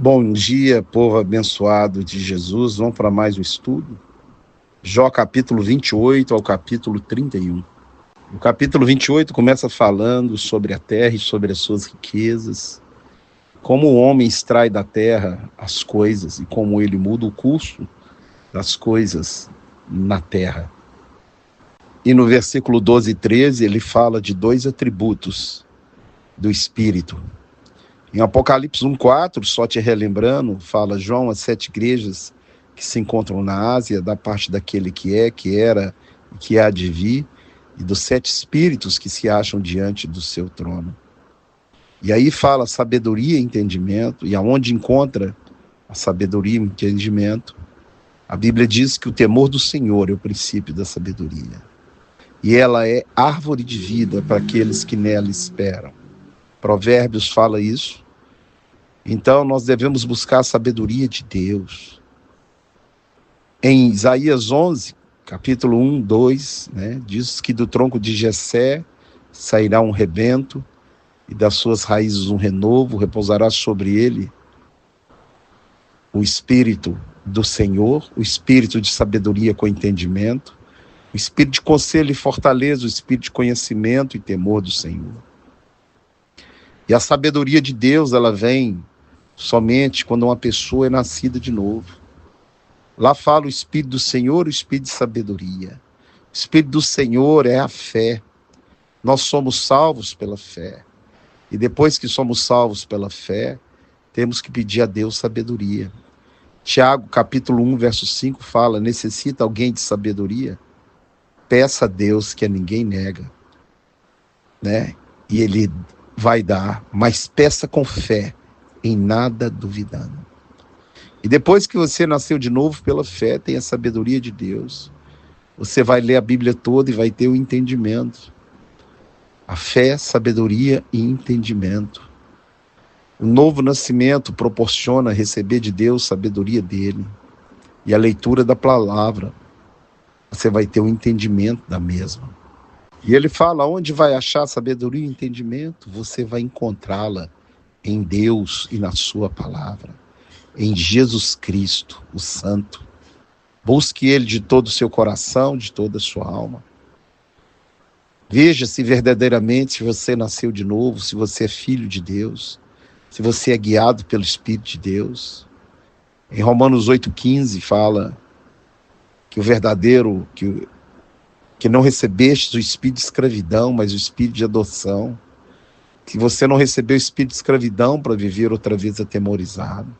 Bom dia, povo abençoado de Jesus. Vamos para mais um estudo. Jó capítulo 28 ao capítulo 31. O capítulo 28 começa falando sobre a terra e sobre as suas riquezas, como o homem extrai da terra as coisas e como ele muda o curso das coisas na terra. E no versículo 12 e 13 ele fala de dois atributos do Espírito. Em Apocalipse 1,4, só te relembrando, fala João, as 7 igrejas que se encontram na Ásia, da parte daquele que é, que era e que há de vir, e dos 7 espíritos que se acham diante do seu trono. E aí fala sabedoria e entendimento, e aonde encontra a sabedoria e o entendimento, a Bíblia diz que o temor do Senhor é o princípio da sabedoria. E ela é árvore de vida para aqueles que nela esperam. Provérbios fala isso. Então, nós devemos buscar a sabedoria de Deus. Em Isaías 11, capítulo 1, 2, diz que do tronco de Jessé sairá um rebento, e das suas raízes um renovo, repousará sobre ele o Espírito do Senhor, o Espírito de sabedoria com entendimento, o Espírito de conselho e fortaleza, o Espírito de conhecimento e temor do Senhor. E a sabedoria de Deus, ela vem somente quando uma pessoa é nascida de novo. Lá fala o Espírito do Senhor, o Espírito de sabedoria. O Espírito do Senhor é a fé. Nós somos salvos pela fé. E depois que somos salvos pela fé, temos que pedir a Deus sabedoria. Tiago, capítulo 1, verso 5, fala: necessita alguém de sabedoria? Peça a Deus, que a ninguém nega. E Ele vai dar, mas peça com fé, em nada duvidando. E depois que você nasceu de novo pela fé, tem a sabedoria de Deus. Você vai ler a Bíblia toda e vai ter o entendimento. A fé, sabedoria e entendimento. O novo nascimento proporciona receber de Deus sabedoria dele. E a leitura da palavra, você vai ter o entendimento da mesma. E ele fala, onde vai achar sabedoria e entendimento? Você vai encontrá-la em Deus e na sua palavra. Em Jesus Cristo, o Santo. Busque Ele de todo o seu coração, de toda a sua alma. Veja se verdadeiramente se você nasceu de novo, se você é filho de Deus, se você é guiado pelo Espírito de Deus. Em Romanos 8,15 fala que o verdadeiro, que não recebeste o espírito de escravidão, mas o espírito de adoção, que você não recebeu o espírito de escravidão para viver outra vez atemorizado.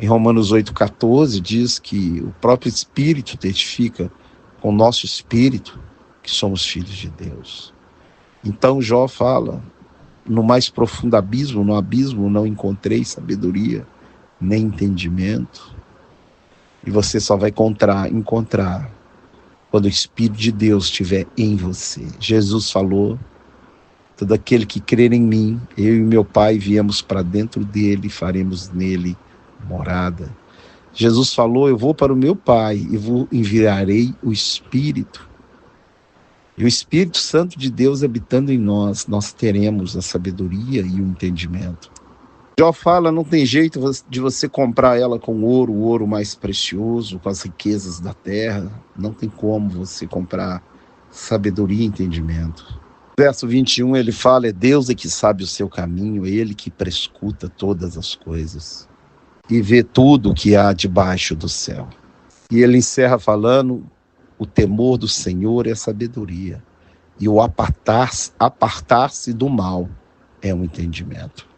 Em Romanos 8,14 diz que o próprio Espírito testifica com o nosso espírito que somos filhos de Deus. Então Jó fala, no mais profundo abismo, no abismo não encontrei sabedoria, nem entendimento. E você só vai encontrar quando o Espírito de Deus estiver em você. Jesus falou, todo aquele que crer em mim, eu e meu Pai viemos para dentro dele e faremos nele morada. Jesus falou, eu vou para o meu Pai e enviarei o Espírito. E o Espírito Santo de Deus habitando em nós, nós teremos a sabedoria e o entendimento. Jó fala, não tem jeito de você comprar ela com ouro, o ouro mais precioso, com as riquezas da terra. Não tem como você comprar sabedoria e entendimento. Verso 21, ele fala, é Deus que sabe o seu caminho, é Ele que prescuta todas as coisas e vê tudo o que há debaixo do céu. E ele encerra falando, o temor do Senhor é sabedoria, e o apartar-se do mal é um entendimento.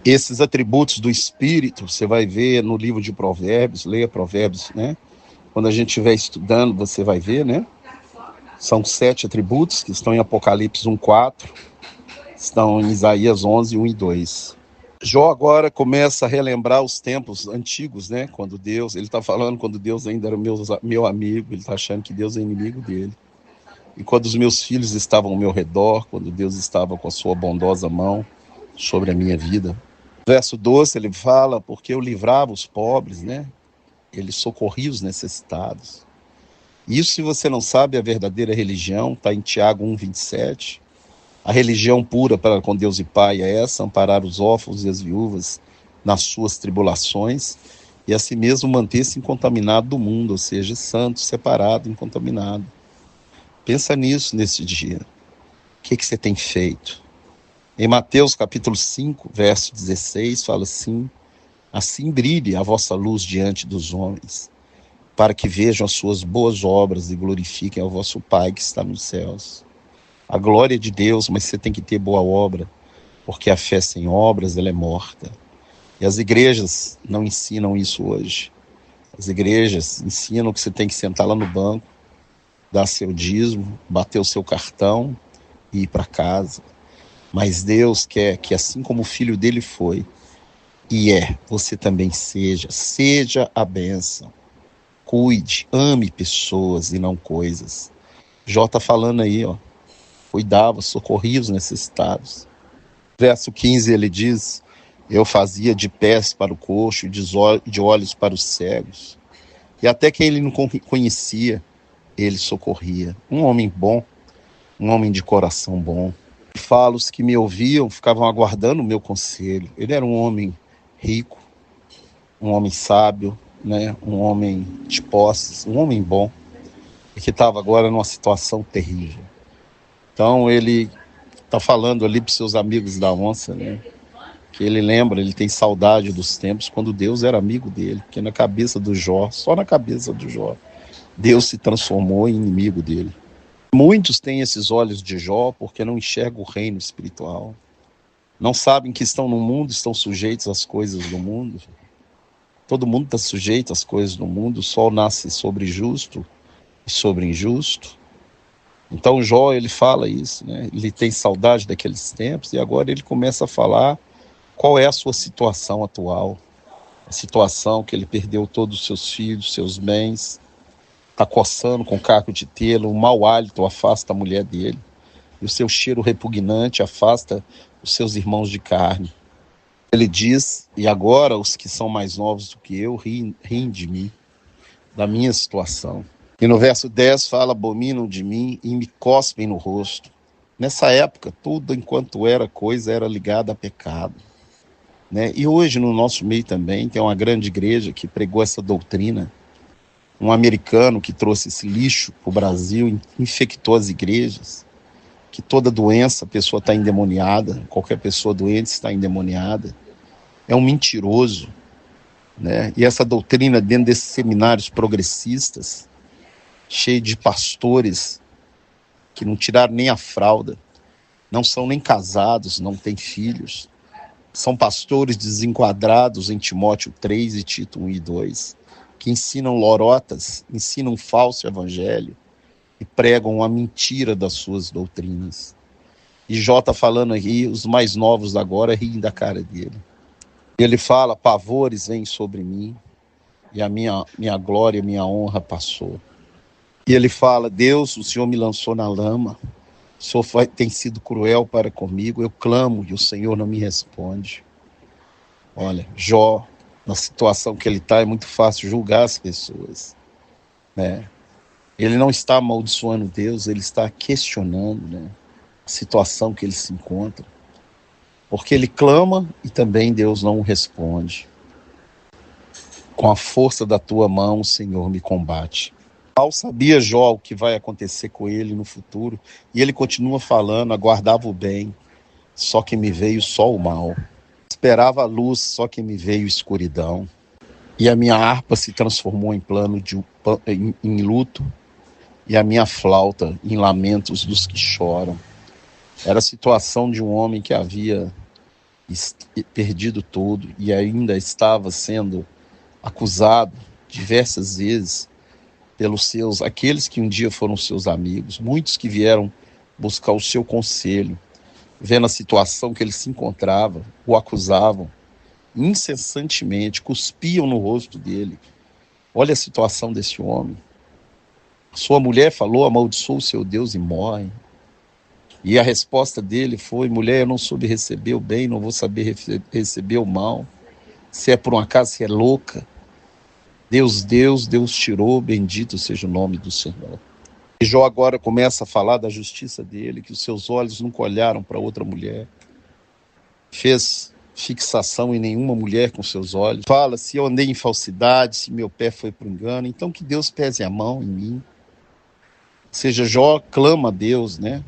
Esses atributos do Espírito, você vai ver no livro de Provérbios, leia Provérbios, Quando a gente estiver estudando, você vai ver, São 7 atributos que estão em Apocalipse 1,4, estão em Isaías 11, 1 e 2. Jó agora começa a relembrar os tempos antigos, Quando Deus, ele está falando quando Deus ainda era meu amigo, ele está achando que Deus é inimigo dele. E quando os meus filhos estavam ao meu redor, quando Deus estava com a sua bondosa mão sobre a minha vida. Verso 12, ele fala, porque eu livrava os pobres, Ele socorria os necessitados. Isso, se você não sabe, a verdadeira religião, está em Tiago 1,27. A religião pura para com Deus e Pai é essa, amparar os órfãos e as viúvas nas suas tribulações, e a si mesmo manter-se incontaminado do mundo, ou seja, santo, separado, incontaminado. Pensa nisso nesse dia. O que você tem feito? Em Mateus capítulo 5, verso 16, fala assim: assim brilhe a vossa luz diante dos homens, para que vejam as suas boas obras e glorifiquem ao vosso Pai que está nos céus. A glória é de Deus, mas você tem que ter boa obra, porque a fé sem obras, ela é morta. E as igrejas não ensinam isso hoje. As igrejas ensinam que você tem que sentar lá no banco, dar seu dízimo, bater o seu cartão e ir para casa. Mas Deus quer que, assim como o filho dele foi e você também seja a bênção. Cuide, ame pessoas e não coisas. Jó está falando aí, cuidava, socorria os necessitados. Verso 15 ele diz: eu fazia de pés para o coxo e de olhos para os cegos. E até quem ele não conhecia, ele socorria. Um homem bom, um homem de coração bom. Falo, os que me ouviam ficavam aguardando o meu conselho. Ele era um homem rico, um homem sábio, né? Um homem de posses, um homem bom, e que estava agora numa situação terrível. Então ele está falando ali para os seus amigos da onça, né? Que ele lembra, ele tem saudade dos tempos quando Deus era amigo dele, porque na cabeça do Jó, só na cabeça do Jó, Deus se transformou em inimigo dele. Muitos têm esses olhos de Jó porque não enxergam o reino espiritual. Não sabem que estão no mundo, estão sujeitos às coisas do mundo. Todo mundo está sujeito às coisas do mundo. O sol nasce sobre justo e sobre injusto. Então Jó, ele fala isso, né? Ele tem saudade daqueles tempos e agora ele começa a falar qual é a sua situação atual. A situação que ele perdeu todos os seus filhos, seus bens, está coçando com caco de telo, o mau hálito afasta a mulher dele, e o seu cheiro repugnante afasta os seus irmãos de carne. Ele diz: e agora os que são mais novos do que eu riem de mim, da minha situação. E no verso 10 fala: abominam de mim e me cospem no rosto. Nessa época, tudo enquanto era coisa era ligado a pecado, né? E hoje no nosso meio também tem uma grande igreja que pregou essa doutrina. Um americano que trouxe esse lixo para o Brasil, infectou as igrejas, que toda doença a pessoa está endemoniada, qualquer pessoa doente está endemoniada. É um mentiroso, né? E essa doutrina dentro desses seminários progressistas, cheio de pastores que não tiraram nem a fralda, não são nem casados, não têm filhos, são pastores desenquadrados em Timóteo 3 e Tito 1 e 2, que ensinam lorotas, ensinam um falso evangelho e pregam a mentira das suas doutrinas. E Jó está falando aqui, os mais novos agora riem da cara dele. Ele fala: pavores vêm sobre mim e a minha glória, minha honra passou. E ele fala: Deus, o Senhor me lançou na lama, o Senhor tem sido cruel para comigo, eu clamo e o Senhor não me responde. Olha, Jó, na situação que ele está, é muito fácil julgar as pessoas, né? Ele não está amaldiçoando Deus, ele está questionando, né, a situação que ele se encontra, porque ele clama e também Deus não o responde. Com a força da tua mão, o Senhor me combate. Mal sabia Jó o que vai acontecer com ele no futuro, e ele continua falando: aguardava o bem, só que me veio só o mal. Esperava a luz, só que me veio escuridão. E a minha harpa se transformou em em luto, e a minha flauta em lamentos dos que choram. Era a situação de um homem que havia perdido tudo e ainda estava sendo acusado diversas vezes pelos aqueles que um dia foram seus amigos, muitos que vieram buscar o seu conselho, vendo a situação que ele se encontrava, o acusavam incessantemente, cuspiam no rosto dele. Olha a situação desse homem. Sua mulher falou: amaldiçoa o seu Deus e morre. E a resposta dele foi: mulher, eu não soube receber o bem, não vou saber receber o mal. Se é por um acaso, se é louca. Deus deu, Deus tirou, bendito seja o nome do Senhor. E Jó agora começa a falar da justiça dele, que os seus olhos nunca olharam para outra mulher. Fez fixação em nenhuma mulher com seus olhos. Fala, se eu andei em falsidade, se meu pé foi para o engano, então que Deus pese a mão em mim. Ou seja, Jó clama a Deus, né?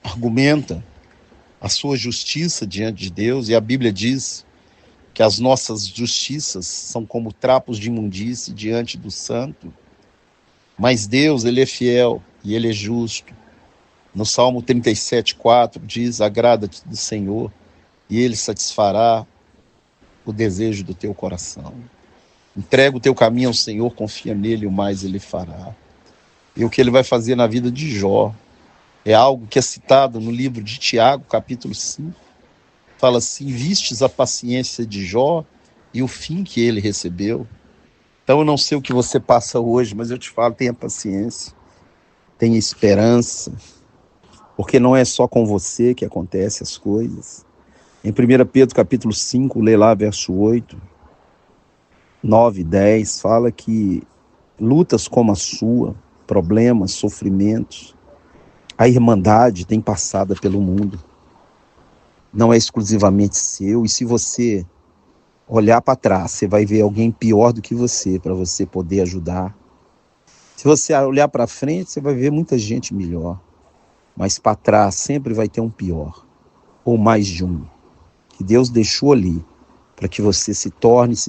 Argumenta a sua justiça diante de Deus, e a Bíblia diz que as nossas justiças são como trapos de imundície diante do santo, mas Deus, ele é fiel e ele é justo. No Salmo 37:4 diz, agrada-te do Senhor e ele satisfará o desejo do teu coração. Entrega o teu caminho ao Senhor, confia nele, o mais ele fará. E o que ele vai fazer na vida de Jó é algo que é citado no livro de Tiago, capítulo 5. Fala assim, vistes a paciência de Jó e o fim que ele recebeu. Então eu não sei o que você passa hoje, mas eu te falo, tenha paciência, tenha esperança, porque não é só com você que acontecem as coisas. Em 1 Pedro capítulo 5, lê lá verso 8, 9 e 10, fala que lutas como a sua, problemas, sofrimentos, a irmandade tem passado pelo mundo. Não é exclusivamente seu, e se você olhar para trás, você vai ver alguém pior do que você, para você poder ajudar. Se você olhar para frente, você vai ver muita gente melhor, mas para trás sempre vai ter um pior, ou mais de um, que Deus deixou ali, para que você se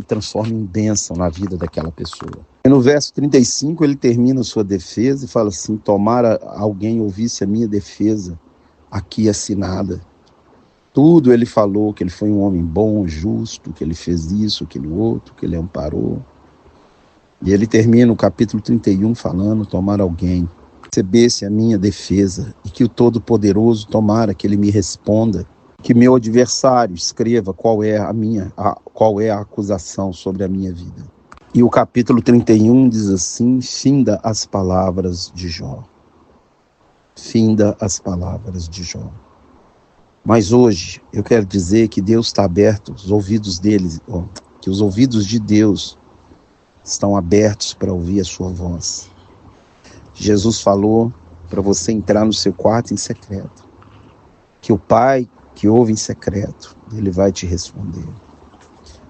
transforme em bênção na vida daquela pessoa. E no verso 35, ele termina a sua defesa e fala assim, tomara alguém ouvisse a minha defesa aqui assinada. Tudo ele falou, que ele foi um homem bom, justo, que ele fez isso, aquilo outro, que ele amparou. E ele termina o capítulo 31 falando, tomara alguém recebesse a minha defesa e que o Todo-Poderoso tomara que ele me responda, que meu adversário escreva qual é a acusação sobre a minha vida. E o capítulo 31 diz assim, finda as palavras de Jó. Finda as palavras de Jó. Mas hoje eu quero dizer que Deus está aberto, os ouvidos deles, que os ouvidos de Deus estão abertos para ouvir a sua voz. Jesus falou para você entrar no seu quarto em secreto, que o Pai que ouve em secreto, ele vai te responder.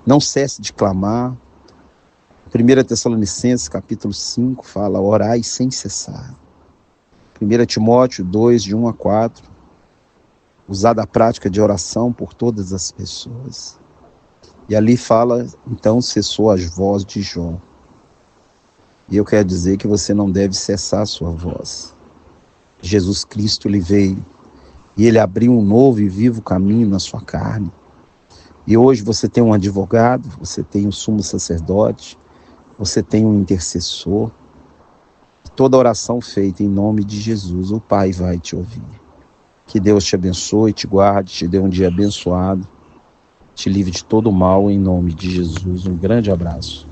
Não cesse de clamar. 1 Tessalonicenses capítulo 5 fala, orai sem cessar. 1 Timóteo 2, de 1 a 4, usar da prática de oração por todas as pessoas. E ali fala, então cessou a voz de Jó. E eu quero dizer que você não deve cessar a sua voz. Jesus Cristo, ele veio e ele abriu um novo e vivo caminho na sua carne. E hoje você tem um advogado, você tem um sumo sacerdote, você tem um intercessor. Toda oração feita em nome de Jesus, o Pai vai te ouvir. Que Deus te abençoe, te guarde, te dê um dia abençoado, te livre de todo mal em nome de Jesus. Um grande abraço.